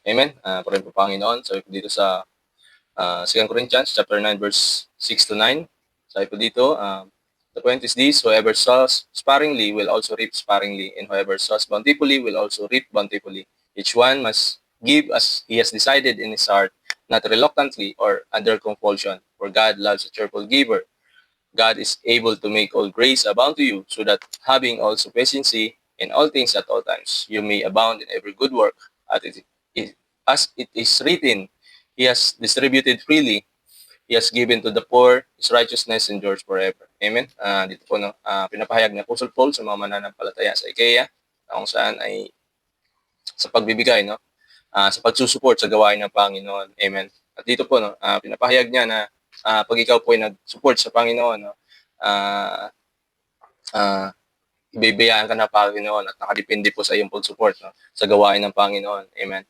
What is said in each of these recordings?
Amen. Purihin po Panginoon. Sabi po dito sa 2 Corinthians chapter 9 verse 6 to 9. Sabi po dito, the point is this, whoever sows sparingly will also reap sparingly, and whoever sows bountifully will also reap bountifully. Each one must give as he has decided in his heart, not reluctantly or under compulsion, for God loves a cheerful giver. God is able to make all grace abound to you, so that having all sufficiency in all things at all times, you may abound in every good work. As it is written, He has distributed freely, He has given to the poor, His righteousness endures forever. Amen. Dito po pinapahayag ni Apostle Paul sa mga mananampalataya sa IKEA, kung saan ay sa pagbibigay, sa pagsusupport sa gawain ng Panginoon. Amen. At dito po, pinapahayag niya na pag ikaw po ay nag-support sa Panginoon, uh, uh, ibibiyaan ka ng Panginoon at nakadepende po sa iyong pag-support sa gawain ng Panginoon. Amen.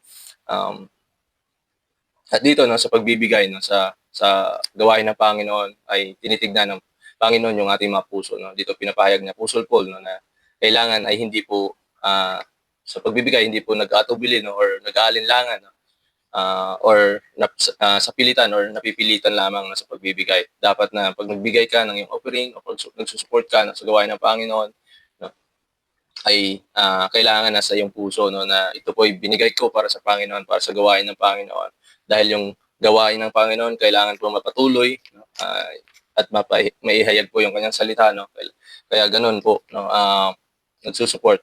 At dito sa pagbibigay sa gawain ng Panginoon ay tinitignan ng Panginoon yung ating mga puso. Dito pinapahayag ni Apostle Paul na kailangan ay hindi po sa pagbibigay hindi po nag-atubili or nag-aalinlangan or sa pilitan or napipilitan lamang sa pagbibigay. Dapat na pag nagbigay ka ng iyong offering o pag nagsusupport ka sa gawain ng Panginoon, ay kailangan nasa iyong puso na ito po ay binigay ko para sa Panginoon, para sa gawain ng Panginoon. Dahil yung gawain ng Panginoon kailangan po mapatuloy at maihayag po yung kanyang salita. Kaya ganun po, nagsusupport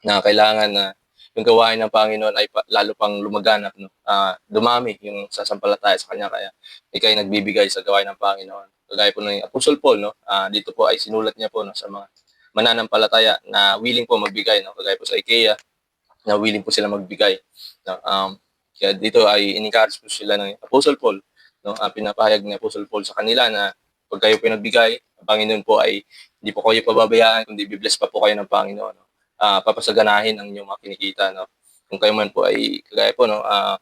na kailangan na yung gawain ng Panginoon ay lalo pang lumaganap, dumami yung sasampalataya sa Kanya. Kaya ikay nagbibigay sa gawain ng Panginoon. Kagaya po ng Apostle Paul, dito po ay sinulat niya po sa mga mananampalataya na willing po magbigay, kagaya po sa IKEA, na willing po sila magbigay. Kaya dito ay in-encourage po sila ng Apostle Paul, pinapahayag ni Apostle Paul sa kanila na pag kayo pinagbigay, ang Panginoon po ay hindi po kayo pababayaan, kundi bibless pa po kayo ng Panginoon. Papasaganahin ang inyong mga kinikita. Kung kayo man po ay, kagaya po,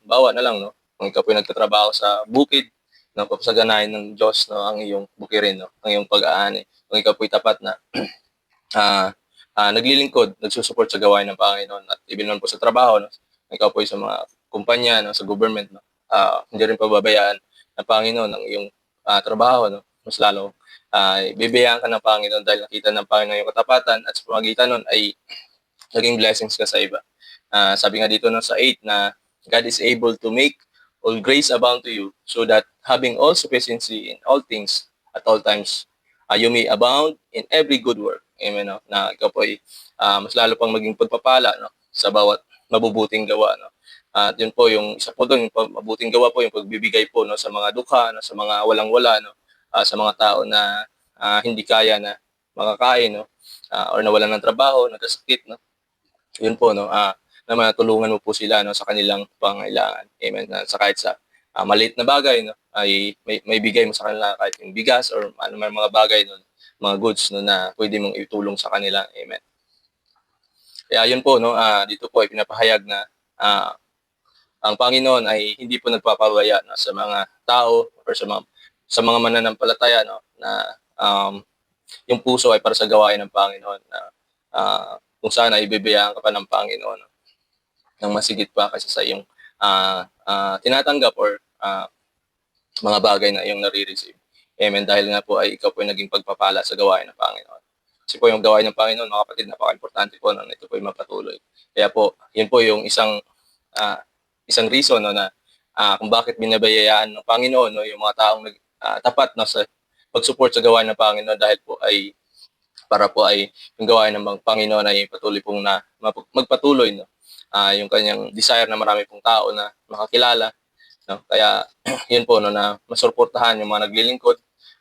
bawa na lang, kung ikaw po ay nagtatrabaho sa bukid, papasaganahin ng Diyos ang iyong bukirin, ang iyong pag-aani. Kung ikaw po ay tapat na naglilingkod, nagsusupport sa gawain ng Panginoon. At even naman po sa trabaho, ikaw po ay sa mga kumpanya, sa government, hindi rin pababayaan ng Panginoon ang iyong trabaho. Mas lalo, bibiyaan ka ng Panginoon dahil nakita ng Panginoon yung katapatan at sa pamagitan nun ay naging blessings ka sa iba. Sabi nga dito sa 8 na God is able to make all grace abound to you, so that having all sufficiency in all things at all times, you may abound in every good work. Amen. Na ikaw po ay mas lalo pang maging pagpapala sa bawat mabubuting gawa. At yun po yung isa po doon, yung mabuting gawa po yung pagbibigay po sa mga dukha, sa mga walang-wala, sa mga tao na hindi kaya na makakain, or nawalan ng trabaho, nagkasakit. Yun po, na matulungan mo po sila sa kanilang pangailangan. Amen. Sa kahit sa maliit na bagay, ay may bigay mo sa kanila kahit yung bigas or ano man mga bagay mga goods na pwede mong itulong sa kanila. Amen. Kaya yun po, dito po ay pinapahayag na ang Panginoon ay hindi po nagpapabaya sa mga tao or sa mga mananampalataya na yung puso ay para sa gawain ng Panginoon, na kung saan ay bibiyaan ka pa ng Panginoon ng masigit pa kasi sa iyong tinatanggap or mga bagay na iyong nare-receive. Amen. Dahil nga po ay ikaw po ay naging pagpapala sa gawain ng Panginoon. Kasi po yung gawain ng Panginoon, mga kapatid, napaka-importante po na ito po ay mapatuloy. Kaya po, yun po yung isang reason na kung bakit binabayayaan ng Panginoon yung mga taong tapat sa pag-support sa gawain ng Panginoon, dahil po ay para po ay yung gawain ng Panginoon ay patuloy pong magpatuloy yung kanyang desire na marami pong tao na makakilala. Kaya yun po na masuportahan yung mga naglilingkod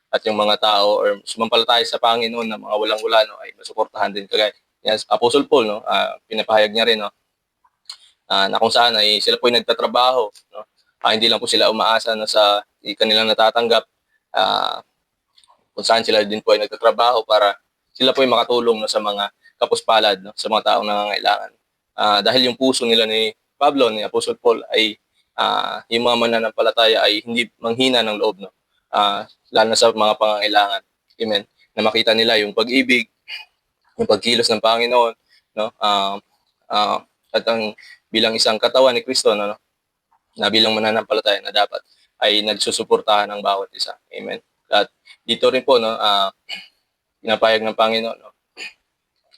at yung mga tao or sumampalataya sa Panginoon na mga walang-wala ay masuportahan din. Kagaya yes, Apostle Paul, pinapahayag niya rin na kung saan ay sila po ay nagtatrabaho, hindi lang po sila umaasa sa kanilang natatanggap, kung saan sila din po ay nagtatrabaho para sila po ay makatulong sa mga kapuspalad, sa mga taong nangangailangan. Dahil yung puso nila ni Pablo, ni Apostle Paul ay yung mga mananampalataya ay hindi manghina ng loob, lalo na sa mga pangangailangan. Amen. Na makita nila yung pag-ibig, yung pagkilos ng Panginoon, at ang bilang isang katawan ni Kristo, no, na bilang mananampalataya na dapat ay nagsusuportahan ng bawat isa. Amen. At dito rin po, no, pinapayag ng Panginoon, no,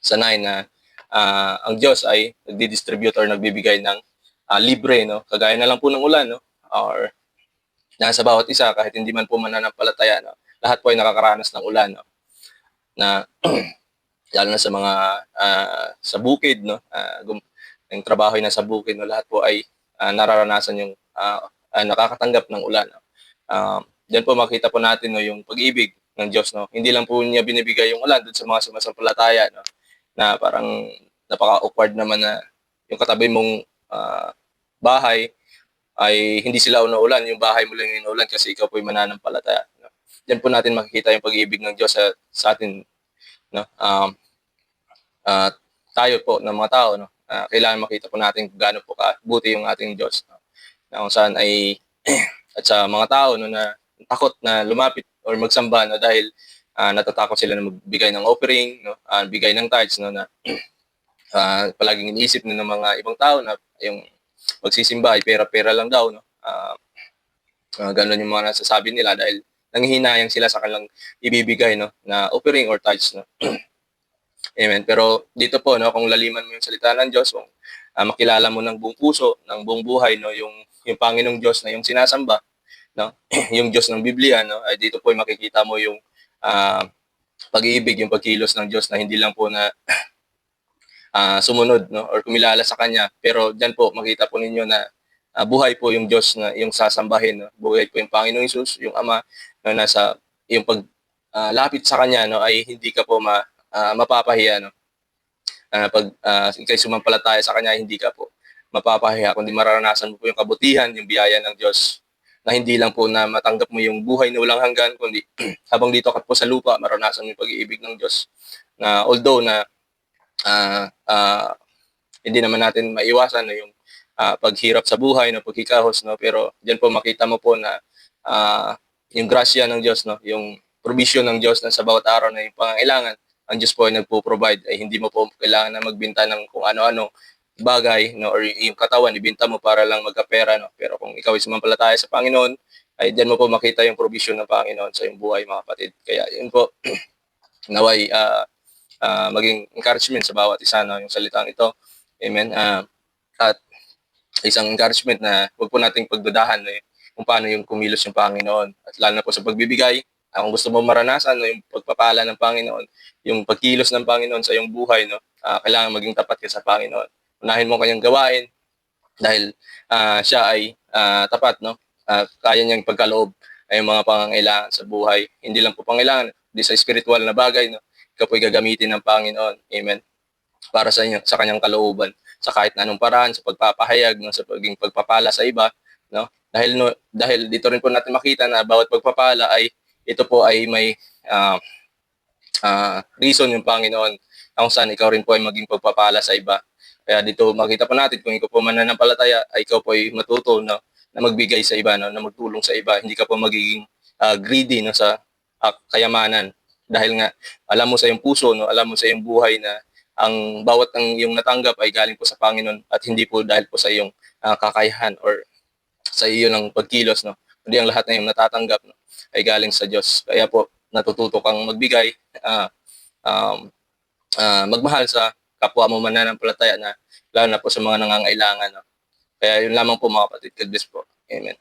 sa 9 na ang Diyos ay nagdi-distribute or nagbibigay ng libre, no, kagaya na lang po ng ulan, no, or nasa bawat isa kahit hindi man po mananampalataya, no, lahat po ay nakakaranas ng ulan, no, na lalo na sa mga sa bukid, no, yung trabaho ay nasa bukid, no, lahat po ay nararanasan yung nakakatanggap ng ulan, no. Diyan po makita po natin, no, yung pag-ibig ng Diyos, no. Hindi lang po niya binibigay yung ulan doon sa mga sumasampalataya, no, na parang napaka-awkward naman na yung katabi mong bahay ay hindi sila ulan, yung bahay mo lang yung inuulan kasi ikaw po ay mananampalataya, no. Diyan po natin makikita yung pag-ibig ng Diyos sa atin, no. At tayo po ng mga tao, no, kailangan makita po natin kung gaano po kabuti yung ating Diyos, no, na kung saan ay at sa mga tao, no, na takot na lumapit or magsamba, no, dahil natatakot sila na magbigay ng offering, no, bigay ng tithes, no, na palaging iniisip ng mga ibang tao na yung magsisimba ay pera-pera lang daw, no. Ganun yung mga nasasabi nila dahil nanghihinayang sila sa kanilang ibibigay, no, na offering or tithes, no. Amen. Pero dito po, no, kung laliman mo yung salita ng Diyos, kung makilala mo ng buong puso, ng buong buhay, no, yung Panginoong Diyos na yung sinasamba, no, yung Diyos ng Biblia, no, ay dito po ay makikita mo yung pag-iibig, yung pagkilos ng Diyos na hindi lang po na sumunod, no, or kumilala sa Kanya, pero diyan po makita po ninyo na buhay po yung Diyos na yung sasambahin, no. Buhay po yung Panginoong Hesus, yung Ama na nasa yung pag lapit sa Kanya, no, ay hindi ka po mapapahiya, no. Pag ikay sumampalataya sa Kanya, hindi ka po mapapahiya, kundi mararanasan mo po yung kabutihan, yung biyaya ng Diyos na hindi lang po na matanggap mo yung buhay na walang hanggan, kundi habang dito ka po sa lupa, maranasan mo yung pag-iibig ng Diyos. Na although na hindi naman natin maiwasan, no, yung paghirap sa buhay, no, paghikahos, no, pero diyan po makita mo po na yung grasya ng Diyos, no, yung provision ng Diyos na sa bawat araw na yung pangangailangan, ang Diyos po ay nagpo-provide, ay hindi mo po kailangan na magbenta ng kung ano-ano bagay, no, or yung katawan ibenta mo para lang magkapera, no. Pero kung ikaw ay sumampalataya sa Panginoon, ay diyan mo po makita yung provision ng Panginoon sa iyong buhay, mga kapatid. Kaya yun po, naway maging encouragement sa bawat isa, no, yung salitang ito. Amen. At isang encouragement na huwag po nating pagdudahan, no, kung paano yung kumilos yung Panginoon. At lalo na po sa pagbibigay, kung gusto mo maranasan, no, yung pagpapala ng Panginoon, yung pagkilos ng Panginoon sa iyong buhay, no, kailangan maging tapat ka sa Panginoon. Unahin mo kanyang gawain dahil siya ay tapat, no. Kaya niyang pagkaloob ay yung mga pangangailangan sa buhay. Hindi lang po pangailangan, di sa spiritual na bagay, no. Ikaw po'y gagamitin ng Panginoon. Amen. Para sa kanyang kalooban sa kahit na anong paraan, sa pagpapahayag, no, sa pagiging pagpapala sa iba, no. Dahil dito rin po natin makita na bawat pagpapala ay ito po ay may reason yung Panginoon kung saan ikaw rin po ay maging pagpapala sa iba. Kaya dito makita po natin kung ikaw po mananampalataya ay ikaw po ay matuto, no, na magbigay sa iba, no, na magtulong sa iba. Hindi ka po magiging greedy, no, sa kayamanan. Dahil nga alam mo sa iyong puso, no, alam mo sa iyong buhay na ang bawat ang iyong natanggap ay galing po sa Panginoon at hindi po dahil po sa iyong kakayahan or sa iyo ng pagkilos, no. Kundi ang lahat na iyong natatanggap, no, ay galing sa Diyos. Kaya po natututo kang magbigay, magmahal sa kapwa mo mananampalataya na lalo na po sa mga nangangailangan, no. Kaya yun lamang po, mga kapatid. God bless po. Amen.